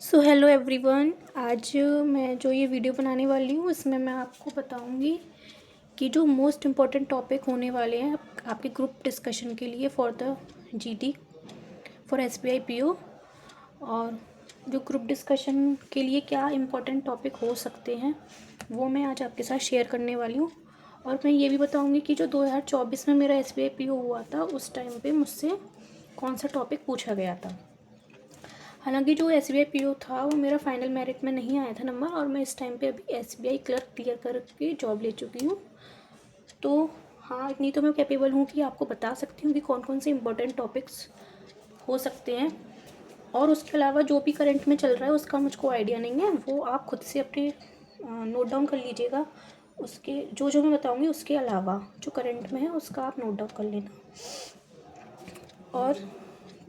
So hello everyone. आज मैं जो ये वीडियो बनाने वाली हूँ इसमें मैं आपको बताऊँगी कि जो मोस्ट इम्पॉर्टेंट टॉपिक होने वाले हैं आपके ग्रुप डिस्कशन के लिए for the GD for SBI PO, और जो ग्रुप डिस्कशन के लिए क्या इम्पोर्टेंट टॉपिक हो सकते हैं वो मैं आज आपके साथ शेयर करने वाली हूँ। और मैं ये भी बताऊँगी कि जो 2024 में मेरा एसबीआई पीओ हुआ था उस टाइम पे मुझसे कौन सा टॉपिक पूछा गया था। हालांकि जो एसबीआई पीओ था वो मेरा फाइनल मेरिट में नहीं आया था नंबर, और मैं इस टाइम पे अभी एसबीआई क्लर्क क्लियर करके जॉब ले चुकी हूँ। तो हाँ, इतनी तो मैं कैपेबल हूँ कि आपको बता सकती हूँ कि कौन कौन से इम्पोर्टेंट टॉपिक्स हो सकते हैं। और उसके अलावा जो भी करंट में चल रहा है उसका मुझको आइडिया नहीं है, वो आप खुद से अपने नोट डाउन कर लीजिएगा। उसके जो जो मैं बताऊँगी उसके अलावा जो करंट में है उसका आप नोट डाउन कर लेना। और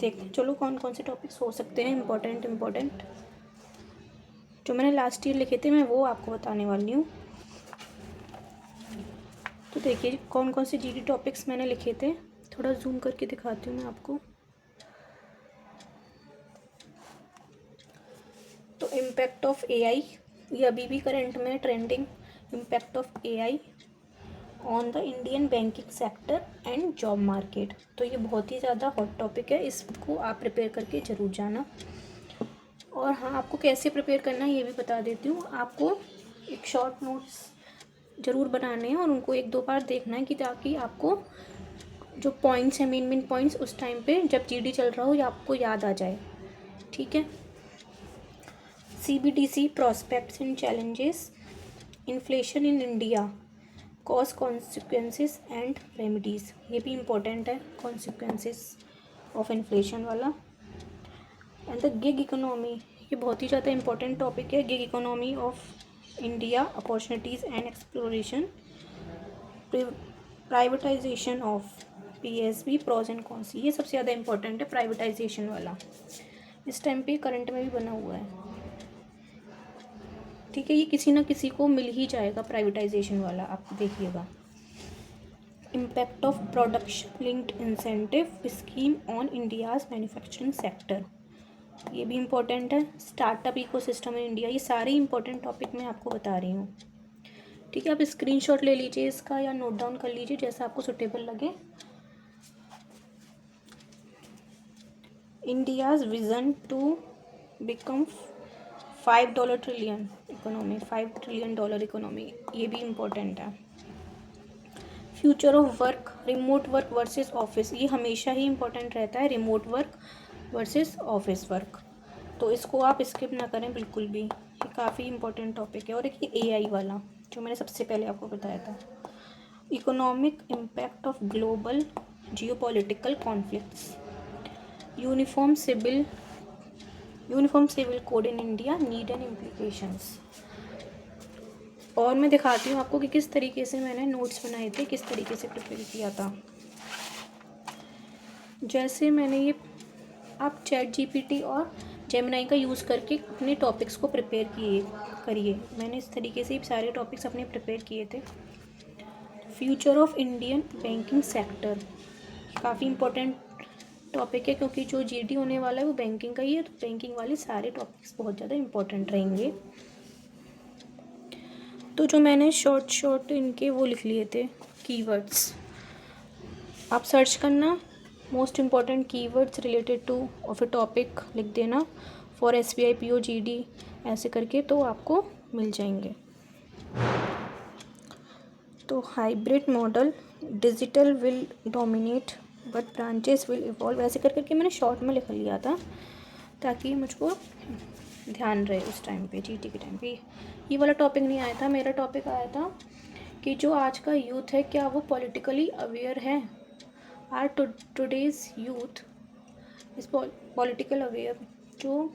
देखते हैं चलो कौन कौन से टॉपिक्स हो सकते हैं इम्पोर्टेंट जो मैंने लास्ट ईयर लिखे थे, मैं वो आपको बताने वाली हूँ। तो देखिए कौन कौन से जीडी टॉपिक्स मैंने लिखे थे, थोड़ा जूम करके दिखाती हूँ मैं आपको। तो इम्पैक्ट ऑफ एआई, ये अभी भी करंट में trending. Impact of AI on the Indian banking sector and job market, तो ये बहुत ही ज़्यादा हॉट टॉपिक है, इसको आप प्रिपेयर करके ज़रूर जाना। और हाँ, आपको कैसे प्रिपेयर करना है ये भी बता देती हूँ। आपको एक शॉर्ट नोट्स ज़रूर बनाने हैं और उनको एक दो बार देखना है कि ताकि आपको जो पॉइंट्स हैं मेन पॉइंट्स उस टाइम पे जब जीडी चल रहा हो या आपको याद आ जाए। ठीक है। CBDC prospects and challenges, inflation in India, cost consequences and remedies, ये भी इम्पोर्टेंट है कॉन्सिक्वेंसेस ऑफ इन्फ्लेशन वाला। एंड द गिग इकोनॉमी, ये बहुत ही ज़्यादा इम्पोर्टेंट टॉपिक है। Gig economy of India, opportunities and exploration, privatisation of PSB, pros and cons, ये सबसे ज़्यादा इम्पोर्टेंट है प्राइवेटाइजेशन वाला। इस टाइम पे करंट में भी बना हुआ है। ठीक है, ये किसी ना किसी को मिल ही जाएगा प्राइवेटाइजेशन वाला, आप देखिएगा। Impact of production linked incentive scheme on India's manufacturing sector, ये भी इम्पोर्टेंट है। स्टार्टअप इकोसिस्टम इन इंडिया, ये सारे इम्पोर्टेंट टॉपिक मैं आपको बता रही हूँ। ठीक है, आप स्क्रीनशॉट ले लीजिए इसका या नोट डाउन कर लीजिए जैसा आपको सुटेबल लगे। India's vision to become $5 trillion economy, $5 trillion economy, ये भी इम्पोर्टेंट है। Future of work, remote work versus office, ये हमेशा ही इम्पोर्टेंट रहता है, remote work versus office work, तो इसको आप स्किप ना करें बिल्कुल भी, ये काफ़ी इम्पोर्टेंट टॉपिक है। और एक एआई वाला जो मैंने सबसे पहले आपको बताया था। Economic impact of global geopolitical conflicts, uniform civil code in India, need and implications. और मैं दिखाती हूँ आपको कि किस तरीके से मैंने नोट्स बनाए थे, किस तरीके से प्रिपेयर किया था। जैसे मैंने ये, आप चैट जीपीटी और जेमिनाई का यूज़ करके अपने टॉपिक्स को प्रिपेयर करिए। मैंने इस तरीके से सारे टॉपिक्स अपने प्रिपेयर किए थे। Future of Indian banking sector, काफ़ी इम्पोर्टेंट टॉपिक है क्योंकि जो जीडी होने वाला है वो बैंकिंग का ही है, तो बैंकिंग वाले सारे टॉपिक्स बहुत ज़्यादा इम्पोर्टेंट रहेंगे। तो जो मैंने शॉर्ट इनके वो लिख लिए थे कीवर्ड्स, आप सर्च करना most important keywords related two of A topic, लिख देना फॉर एसबीआई पीओ जीडी ऐसे करके, तो आपको मिल जाएंगे। तो hybrid model, digital will dominate but branches will evolve, ऐसे कर करके मैंने शॉर्ट में लिख लिया था ताकि मुझको ध्यान रहे उस टाइम पे, जीडी के टाइम पे। ये वाला टॉपिक नहीं आया था, मेरा टॉपिक आया था कि जो आज का यूथ है क्या वो पॉलिटिकली अवेयर है। आर टुडेज़ यूथ इस पॉलिटिकल अवेयर, जो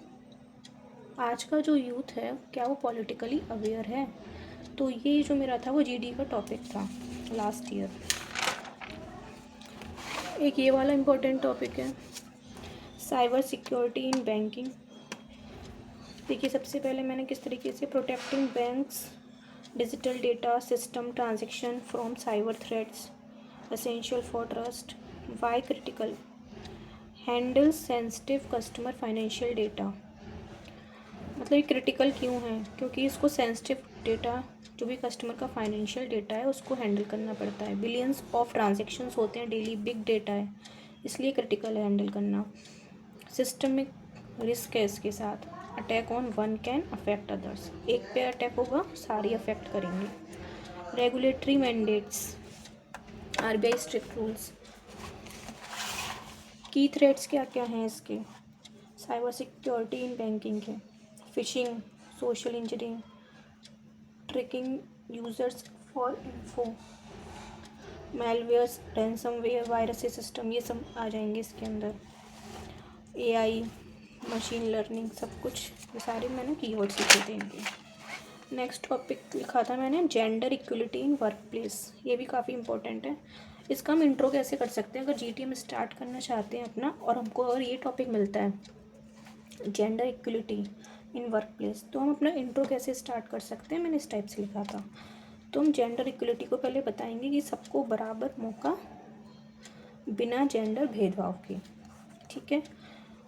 आज का जो यूथ है क्या वो पॉलिटिकली अवेयर है। तो ये जो मेरा था वो जीडी का टॉपिक था लास्ट ईयर। एक ये वाला इम्पोर्टेंट टॉपिक है साइबर सिक्योरिटी इन बैंकिंग। देखिए सबसे पहले मैंने किस तरीके से protecting banks digital data system transaction from cyber threats essential for trust, why critical, handle sensitive customer financial data. मतलब ये क्रिटिकल क्यों है, क्योंकि इसको सेंसिटिव डेटा, जो भी कस्टमर का फाइनेंशियल डेटा है उसको हैंडल करना पड़ता है। बिलियंस ऑफ ट्रांजेक्शन्स होते हैं डेली, बिग डेटा है, इसलिए क्रिटिकल है हैंडल करना। सिस्टमिक रिस्क है इसके साथ। Attack on one can affect others, एक पे अटैक होगा सारी अफेक्ट करेंगे। Regulatory mandates, RBI strict rules. की थ्रेट्स क्या क्या हैं इसके? साइबर सिक्योरिटी इन बैंकिंग के, phishing, social engineering, tracking users for info, malwares, ransomware, virus system, ये सब आ जाएंगे इसके अंदर। एआई, मशीन लर्निंग, सब कुछ ये सारे मैंने कीवर्ड्स लिखे थे इनके। नेक्स्ट टॉपिक लिखा था मैंने gender equality in work place, ये भी काफ़ी इंपॉर्टेंट है। इसका हम इंट्रो कैसे कर सकते हैं? अगर जीटीएम स्टार्ट करना चाहते हैं अपना और हमको अगर ये टॉपिक मिलता है gender equality in work place, तो हम अपना इंट्रो कैसे स्टार्ट कर सकते हैं? मैंने इस टाइप से लिखा था। तो हम जेंडर इक्वलिटी को पहले बताएंगे कि सबको बराबर मौका बिना जेंडर भेदभाव के, ठीक है।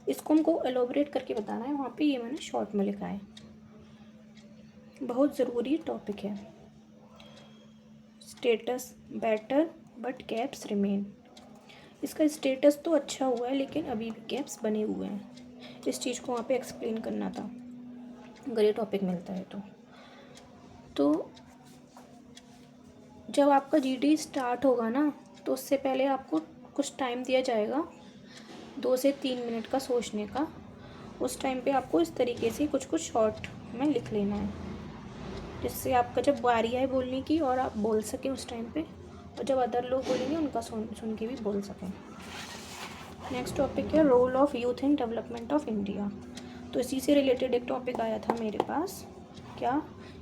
इसको हमको एलोबरेट करके बताना है, वहाँ पे ये मैंने शॉर्ट में लिखा है। बहुत ज़रूरी टॉपिक है। Status better but gaps remain, इसका स्टेटस तो अच्छा हुआ है लेकिन अभी भी गैप्स बने हुए हैं। इस चीज़ को वहाँ पे एक्सप्लेन करना था अगर ये टॉपिक मिलता है तो जब आपका जीडी स्टार्ट होगा ना, तो उससे पहले आपको कुछ टाइम दिया जाएगा 2 से 3 मिनट का सोचने का। उस टाइम पे आपको इस तरीके से कुछ कुछ शॉर्ट में लिख लेना है, जिससे आपका जब बारी आए बोलने की और आप बोल सकें उस टाइम पे, और जब अदर लोग बोलेंगे उनका सुन के भी बोल सकें। नेक्स्ट टॉपिक है role of youth in development of India. तो इसी से रिलेटेड एक टॉपिक आया था मेरे पास, क्या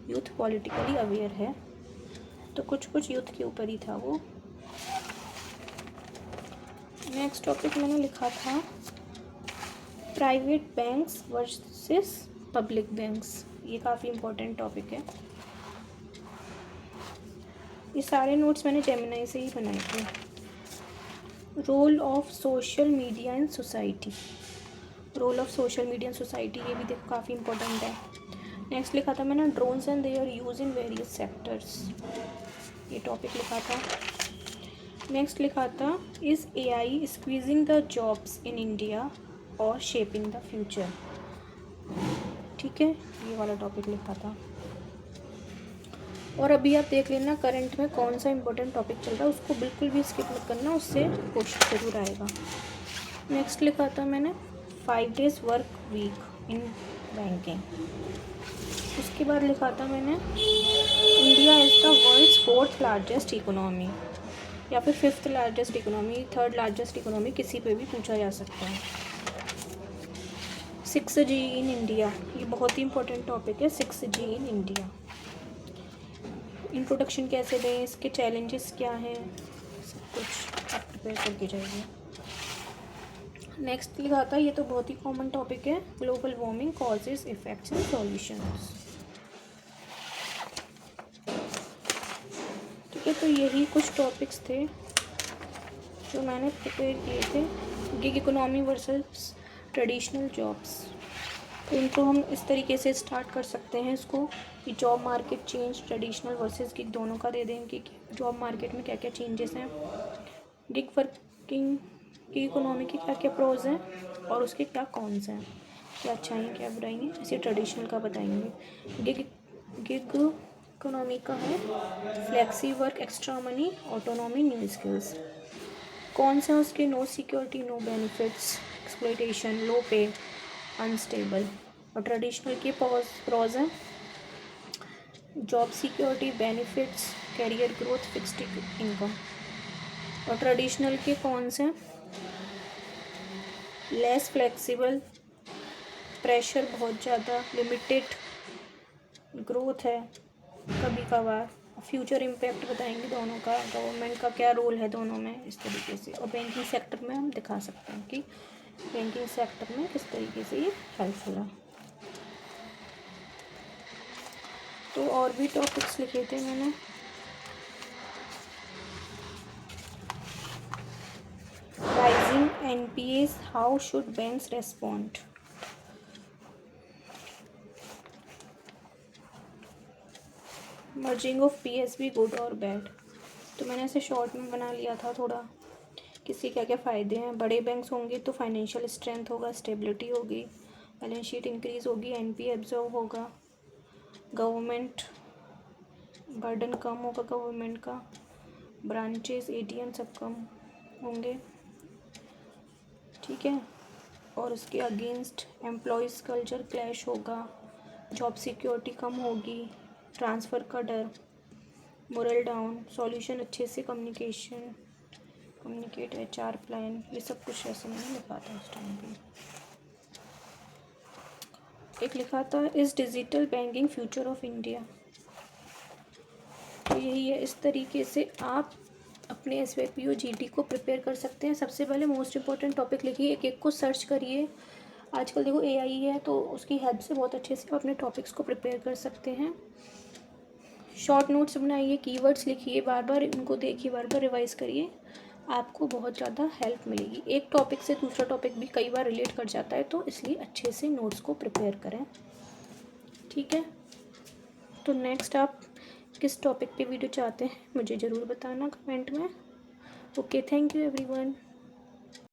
यूथ पॉलिटिकली अवेयर है, तो कुछ यूथ के ऊपर ही था वो। नेक्स्ट टॉपिक मैंने लिखा था private banks versus public banks, ये काफ़ी इम्पोर्टेंट टॉपिक है। ये सारे नोट्स मैंने जेमिनाई से ही बनाए थे। Role of social media in society, role of social media in society, ये भी देखो काफ़ी इंपॉर्टेंट है। नेक्स्ट लिखा था मैंने drones and their use in various sectors, ये टॉपिक लिखा था। नेक्स्ट लिखा था is AI squeezing the jobs in India और शेपिंग द फ्यूचर, ठीक है, ये वाला टॉपिक लिखा था। और अभी आप देख लेना करंट में कौन सा इंपॉर्टेंट टॉपिक चल रहा है, उसको बिल्कुल भी स्किप मत करना, उससे क्वेश्चन जरूर आएगा। नेक्स्ट लिखा था मैंने 5 days work week in banking. उसके बाद लिखा था मैंने India is the world's 4th largest economy, या फिर 5th largest economy, 3rd largest economy, किसी पे भी पूछा जा सकता है। 6G इन इंडिया, ये बहुत ही इंपॉर्टेंट टॉपिक है, 6G इन इंडिया। इंट्रोडक्शन कैसे दें, इसके चैलेंजेस क्या हैं, सब कुछ आप प्रिपेयर करके जाइए। नेक्स्ट लिखा था, ये तो बहुत ही कॉमन टॉपिक है, global warming causes effects and solutions, ठीक है। तो यही कुछ टॉपिक्स थे जो मैंने प्रिपेयर किए थे। Gig economy versus traditional jobs, तो इनको हम इस तरीके से स्टार्ट कर सकते हैं इसको कि job market change, traditional versus gig दोनों का दे दें कि जॉब मार्केट में क्या क्या चेंजेस हैं, गिग वर्किंग की इकोनॉमी के क्या क्या प्रोज हैं और उसके क्या कॉन्स हैं, क्या अच्छाई हैं क्या बुराई हैं, ऐसे ट्रेडिशनल का बताएंगे। गिग इकोनॉमी का है flexi work, extra money, autonomy, new skills. कौन से उसके no security, no benefits, exploitation, low pay, unstable. और ट्रेडिशनल के प्रोज हैं job security, benefits, career growth, fixed income. और ट्रेडिशनल के कौन से लेस फ्लेक्सिबल, प्रेशर बहुत ज़्यादा, लिमिटेड ग्रोथ है कभी कभार, फ्यूचर इम्पैक्ट बताएंगे दोनों का, गवर्नमेंट का क्या रोल है दोनों में, इस तरीके से। और बैंकिंग सेक्टर में हम दिखा सकते हैं कि बैंकिंग सेक्टर में किस तरीके से ये हेल्पफुल है। तो और भी टॉपिक्स लिखे थे मैंने, rising NPS, how should banks respond, merging of PSB good और बैड। तो मैंने ऐसे शॉर्ट में बना लिया था थोड़ा, किसके क्या क्या फ़ायदे हैं। बड़े बैंक्स होंगे तो फाइनेंशियल स्ट्रेंथ होगा, स्टेबिलिटी होगी, बैलेंस शीट इंक्रीज़ होगी, एनपी एब्जॉर्व होगा, गवर्नमेंट बर्डन कम होगा गवर्नमेंट का, ब्रांचेस एटीएम सब कम होंगे, ठीक है। और उसके अगेंस्ट एम्प्लॉयज़ कल्चर क्लैश होगा, जॉब सिक्योरिटी कम होगी, ट्रांसफ़र का डर, मोरल डाउन, सॉल्यूशन अच्छे से कम्युनिकेट एचआर प्लान, ये सब कुछ ऐसे मैंने लिखा था उस टाइम पे। एक लिखा था is digital banking future of India. तो यही है, इस तरीके से आप अपने SYPO GT को प्रिपेयर कर सकते हैं। सबसे पहले मोस्ट इंपॉर्टेंट टॉपिक लिखिए, एक एक को सर्च करिए। आजकल देखो AI है तो उसकी हेल्प से बहुत अच्छे से आप अपने टॉपिक्स को प्रिपेयर कर सकते हैं। शॉर्ट नोट्स बनाइए, कीवर्ड्स लिखिए, बार बार उनको देखिए, बार बार रिवाइज़ करिए, आपको बहुत ज़्यादा हेल्प मिलेगी। एक टॉपिक से दूसरा टॉपिक भी कई बार रिलेट कर जाता है, तो इसलिए अच्छे से नोट्स को प्रिपेयर करें, ठीक है। तो नेक्स्ट आप किस टॉपिक पे वीडियो चाहते हैं मुझे ज़रूर बताना कमेंट में। Okay, thank you everyone.